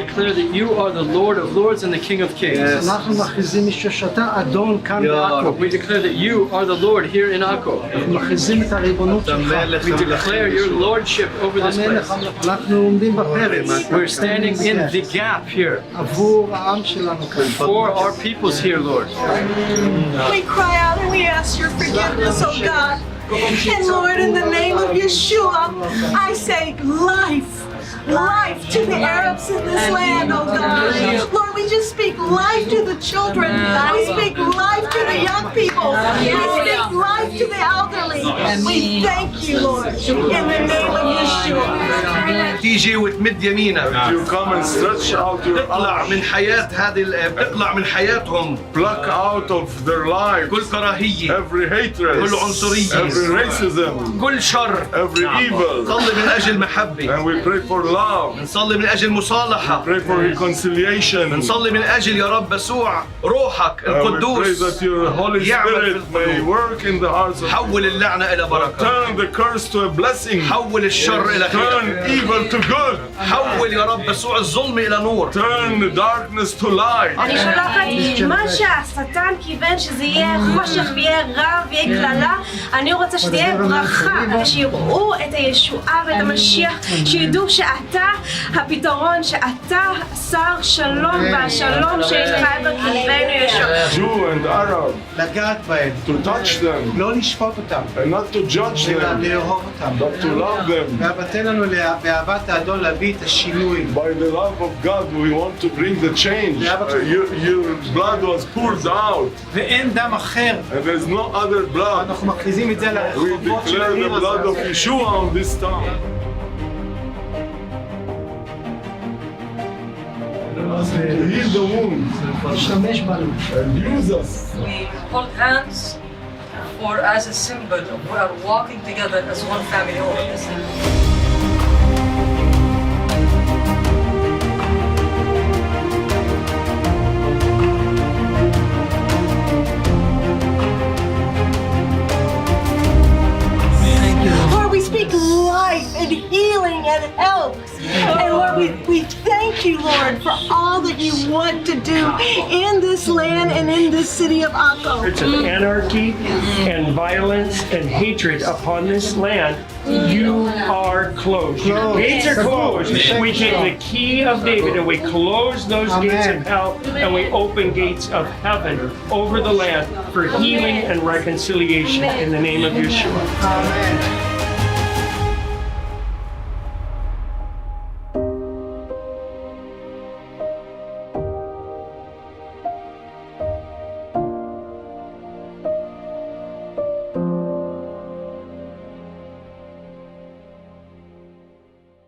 declare that you are the Lord of Lords and the King of Kings. אנחנו מכריזים שאתה אדון כאן בעכו. We declare that you are the Lord here in Akko. אנחנו מכריזים את הריבונות שלך. We declare your lordship over this place. אנחנו עומדים בפרץ. We're standing in the gap here עבור העם שלנו כאן. for our peoples here, Lord. We cry out and we ask your forgiveness, oh God. And Lord, in the name of Yeshua, I say life to the Arabs in this land, oh God. Lord, we just speak life to the children. We speak life to the young people. We speak life to the elderly. We thank you, Lord, in the name of Yeshua. تيجي وتمد يمينك. You come and stretch out your تطلع من حياة بتطلع من حياتهم pluck out of their lives كل كراهية، every hatred, كل عنصرية، every racism, كل شر. every evil. نصلي من أجل محبة، And we pray for love, نصلي من أجل مصالحة، pray for reconciliation. نصلي من أجل يا رب يسوع روحك And we pray القدوس that your Holy يعمل في Spirit may القلوب. work in the hearts of حول اللعنة إلى بركة، turn the curse to a blessing, حول الشر إلى turn خير، evil to good, حول يا رب يسوع الظلم إلى نور. turn darkness to light. אני שולחת מה שהשטן כיוון שזה יהיה חושך ויהיה רע ויהיה קללה, אני רוצה שתהיה ברכה, שיראו את הישועה ואת המשיח, שידעו שאתה הפתרון, שאתה שר שלום והשלום שחי בקרבנו ישוע. Jew and Arab, לגעת בהם. to touch them לא לשפוט אותם. and not to judge אלא them, לאהוב אותם. but to love them. ואהבתן לנו באהבת האדון להביא את השינוי. By the love of God, we want to bring the change. Your blood was poured out, ואין דם אחר. and there's no other blood. אנחנו מכריזים את זה We לרחובות של declare the העיר blood of הזה. Yeshua on this town. To heal the wounds להשתמש בנו. and use us. We hold hands or as a symbol of we are walking together as one family over this land. Lord, we speak life and healing and health. And Lord, we thank you, Lord, for all that you want to do in this land and in this city of Akko. Spirits of anarchy and violence and hatred upon this land, you are closed. Your gates are closed. We take the key of David and we close those gates of hell and we open gates of heaven over the land for healing and reconciliation in the name of Yeshua. Amen.